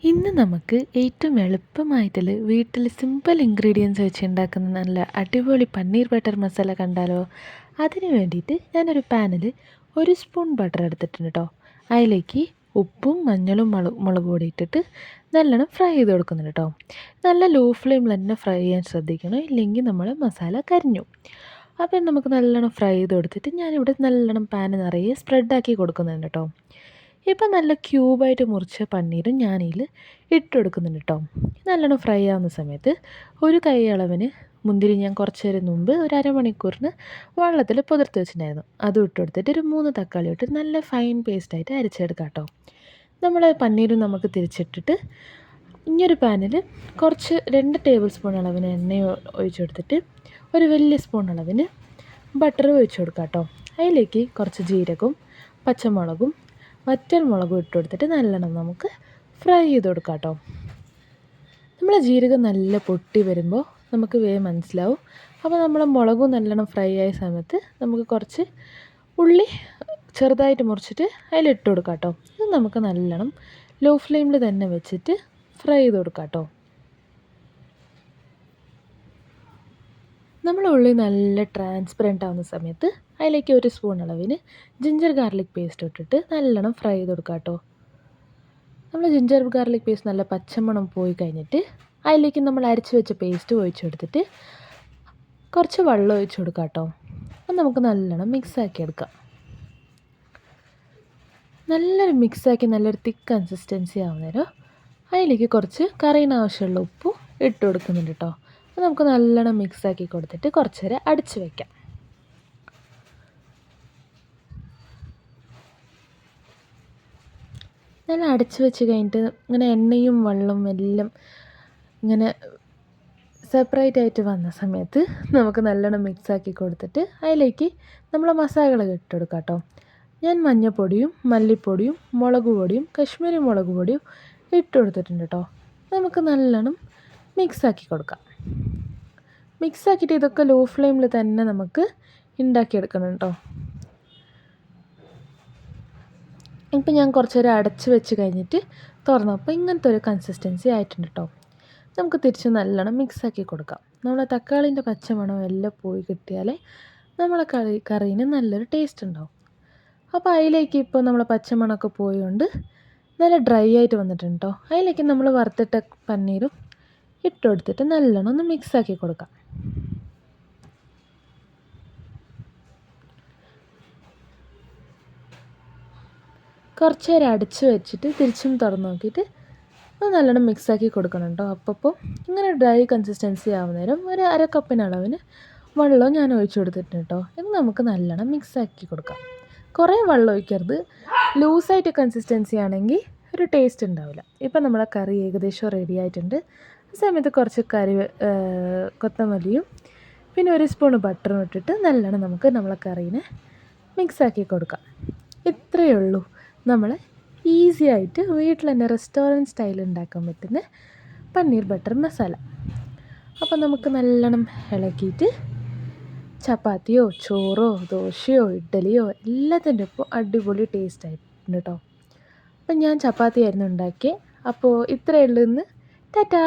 ഇന്ന് നമുക്ക് ഏറ്റവും എളുപ്പമായിട്ടുള്ള വീട്ടിൽ സിമ്പിൾ ഇൻഗ്രീഡിയൻസ് വെച്ച് ഉണ്ടാക്കുന്ന നല്ല അടിപൊളി പന്നീർ ബട്ടർ മസാല കണ്ടാലോ. അതിന് വേണ്ടിയിട്ട് ഞാനൊരു പാനിൽ 1 സ്പൂൺ ബട്ടർ എടുത്തിട്ടുണ്ട് കേട്ടോ. അതിലേക്ക് ഉപ്പും മഞ്ഞളും മുളക് പൊടി ഇട്ടിട്ട് നല്ലോണം ഫ്രൈ ചെയ്ത് കൊടുക്കുന്നുണ്ട് കേട്ടോ. നല്ല ലോ ഫ്ലെയിമിൽ തന്നെ ഫ്രൈ ചെയ്യാൻ ശ്രദ്ധിക്കണം, ഇല്ലെങ്കിൽ നമ്മൾ മസാല കരിഞ്ഞു. അപ്പം നമുക്ക് നല്ലോണം ഫ്രൈ ചെയ്ത് കൊടുത്തിട്ട് ഞാനിവിടെ നല്ലോണം പാന് നിറയെ സ്പ്രെഡാക്കി കൊടുക്കുന്നുണ്ട് കേട്ടോ. ഇപ്പം നല്ല ക്യൂബായിട്ട് മുറിച്ച പന്നീരും ഞാനതിൽ ഇട്ട് കൊടുക്കുന്നുണ്ട് കേട്ടോ. നല്ലോണം ഫ്രൈ ആവുന്ന സമയത്ത് ഒരു കൈ അളവിന് മുന്തിരി ഞാൻ കുറച്ച് നേരം മുമ്പ് ഒരു അരമണിക്കൂറിന് വെള്ളത്തിൽ പുതിർത്ത് വെച്ചിട്ടുണ്ടായിരുന്നു. അതും ഇട്ട് കൊടുത്തിട്ട് ഒരു 3 തക്കാളി ഇട്ട് നല്ല ഫൈൻ പേസ്റ്റായിട്ട് അരച്ചെടുക്കാം കേട്ടോ. നമ്മൾ പന്നീരും നമുക്ക് തിരിച്ചിട്ടിട്ട് ഇനിയൊരു പാനിൽ കുറച്ച് 2 ടേബിൾ സ്പൂൺ അളവിന് എണ്ണ ഒഴിച്ച് കൊടുത്തിട്ട് ഒരു വലിയ സ്പൂൺ അളവിന് ബട്ടർ ഒഴിച്ച് കൊടുക്കാം കേട്ടോ. അതിലേക്ക് കുറച്ച് ജീരകവും പച്ചമുളകും വറ്റൽ മുളകും ഇട്ട് കൊടുത്തിട്ട് നല്ലോണം നമുക്ക് ഫ്രൈ ചെയ്ത് കൊടുക്കാം കേട്ടോ. നമ്മൾ ജീരകം നല്ല പൊട്ടി വരുമ്പോൾ നമുക്ക് വേഗം മനസ്സിലാവും. അപ്പോൾ നമ്മൾ മുളകും നല്ലോണം ഫ്രൈ ആയ സമയത്ത് നമുക്ക് കുറച്ച് ഉള്ളി ചെറുതായിട്ട് മുറിച്ചിട്ട് അതിലിട്ട് കൊടുക്കാം കേട്ടോ. ഇത് നമുക്ക് നല്ലോണം ലോ ഫ്ലെയിമിൽ തന്നെ വെച്ചിട്ട് ഫ്രൈ ചെയ്ത് കൊടുക്കാം കേട്ടോ. നമ്മൾ ഉള്ളി നല്ല ട്രാൻസ്പെറൻ്റ് ആവുന്ന സമയത്ത് അതിലേക്ക് 1 സ്പൂൺ അളവിന് ജിഞ്ചർ ഗാർലിക് പേസ്റ്റ് ഇട്ടിട്ട് നല്ലോണം ഫ്രൈ ചെയ്ത് കൊടുക്കാം കേട്ടോ. നമ്മൾ ജിഞ്ചർ ഗാർലിക് പേസ്റ്റ് നല്ല പച്ചമണം പോയി കഴിഞ്ഞിട്ട് അതിലേക്ക് നമ്മൾ അരച്ച് വെച്ച പേസ്റ്റ് ഒഴിച്ച് കൊടുത്തിട്ട് കുറച്ച് വെള്ളം ഒഴിച്ച് കൊടുക്കാം കേട്ടോ. അപ്പം നമുക്ക് നല്ലോണം മിക്സാക്കി എടുക്കാം. നല്ലൊരു മിക്സാക്കി നല്ലൊരു തിക്ക് കൺസിസ്റ്റൻസി ആവുന്നേരം അതിലേക്ക് കുറച്ച് കറിയിന് ആവശ്യമുള്ള ഉപ്പും ഇട്ട് കൊടുക്കുന്നുണ്ട് കേട്ടോ. അപ്പോൾ നമുക്ക് നല്ലോണം മിക്സാക്കി കൊടുത്തിട്ട് കുറച്ച് നേരം അടിച്ച് വയ്ക്കാം. നല്ല അടച്ച് വെച്ച് കഴിഞ്ഞിട്ട് ഇങ്ങനെ എണ്ണയും വെള്ളവും എല്ലാം ഇങ്ങനെ സെപ്പറേറ്റ് ആയിട്ട് വന്ന സമയത്ത് നമുക്ക് നല്ലോണം മിക്സാക്കി കൊടുത്തിട്ട് അതിലേക്ക് നമ്മൾ മസാലകൾ ഇട്ട് കൊടുക്കാം കേട്ടോ. ഞാൻ മഞ്ഞൾപ്പൊടിയും മല്ലിപ്പൊടിയും മുളക് പൊടിയും കശ്മീരി മുളക് പൊടിയും ഇട്ട് കൊടുത്തിട്ടുണ്ട് കേട്ടോ. നമുക്ക് നല്ലോണം മിക്സാക്കി കൊടുക്കാം. മിക്സാക്കിയിട്ട് ഇതൊക്കെ ലോ ഫ്ലെയിമിൽ തന്നെ നമുക്ക് ഉണ്ടാക്കിയെടുക്കണം കേട്ടോ. ഇപ്പം ഞാൻ കുറച്ച് നേരം അടച്ച് വെച്ച് കഴിഞ്ഞിട്ട് തുറന്നപ്പോൾ ഇങ്ങനത്തെ ഒരു കൺസിസ്റ്റൻസി ആയിട്ടുണ്ട് കേട്ടോ. നമുക്ക് തിരിച്ച് നല്ലോണം മിക്സാക്കി കൊടുക്കാം. നമ്മളെ തക്കാളീൻ്റെ പച്ചമണം എല്ലാം പോയി കിട്ടിയാലേ നമ്മളെ കറീന് നല്ലൊരു ടേസ്റ്റ് ഉണ്ടാവും. അപ്പോൾ അതിലേക്ക് ഇപ്പോൾ നമ്മളെ പച്ചമണമൊക്കെ പോയതുകൊണ്ട് നല്ല ഡ്രൈ ആയിട്ട് വന്നിട്ടുണ്ട് കേട്ടോ. അതിലേക്ക് നമ്മൾ വറുത്തിട്ട പന്നീരും ഇട്ട് കൊടുത്തിട്ട് നല്ലോണം ഒന്ന് മിക്സാക്കി കൊടുക്കാം. കുറച്ച് നേരം അടച്ച് വെച്ചിട്ട് തിരിച്ചും തുറന്ന് നോക്കിയിട്ട് അത് നല്ലോണം മിക്സാക്കി കൊടുക്കണം കേട്ടോ. അപ്പോൾ ഇങ്ങനെ ഡ്രൈ കൺസിസ്റ്റൻസി ആവുന്നേരം ഒരു അരക്കപ്പിന് അളവിന് വെള്ളം ഞാൻ ഒഴിച്ച് കൊടുത്തിട്ടുണ്ട് കേട്ടോ. ഇത് നമുക്ക് നല്ലോണം മിക്സാക്കി കൊടുക്കാം. കുറേ വെള്ളം ഒഴിക്കരുത്. ലൂസായിട്ട് കൺസിസ്റ്റൻസി ആണെങ്കിൽ ഒരു ടേസ്റ്റ് ഉണ്ടാവില്ല. ഇപ്പം നമ്മളെ കറി ഏകദേശം റെഡി ആയിട്ടുണ്ട്. ആ സമയത്ത് കുറച്ച് കൊത്തമല്ലിയും പിന്നെ 1 സ്പൂൺ ബട്ടറും ഇട്ടിട്ട് നല്ലോണം നമുക്ക് നമ്മളെ കറീനെ മിക്സാക്കി കൊടുക്കാം. ഇത്രയേ ഉള്ളൂ. നമ്മൾ ഈസി ആയിട്ട് വീട്ടിൽ തന്നെ റെസ്റ്റോറൻറ്റ് സ്റ്റൈൽ ഉണ്ടാക്കാൻ പറ്റുന്ന പന്നീർ ബട്ടർ മസാല. അപ്പോൾ നമുക്ക് നല്ലോണം ഇളക്കിയിട്ട് ചപ്പാത്തിയോ ചോറോ ദോശയോ ഇഡ്ഡലിയോ എല്ലാത്തിൻ്റെ ഒപ്പം അടിപൊളി ടേസ്റ്റ് ആയിട്ടുണ്ട് കേട്ടോ. അപ്പം ഞാൻ ചപ്പാത്തി ആയിരുന്നു ഉണ്ടാക്കിയത്. അപ്പോൾ ഇത്രയേ ഉള്ളൂ ഇന്ന്. ടാറ്റാ.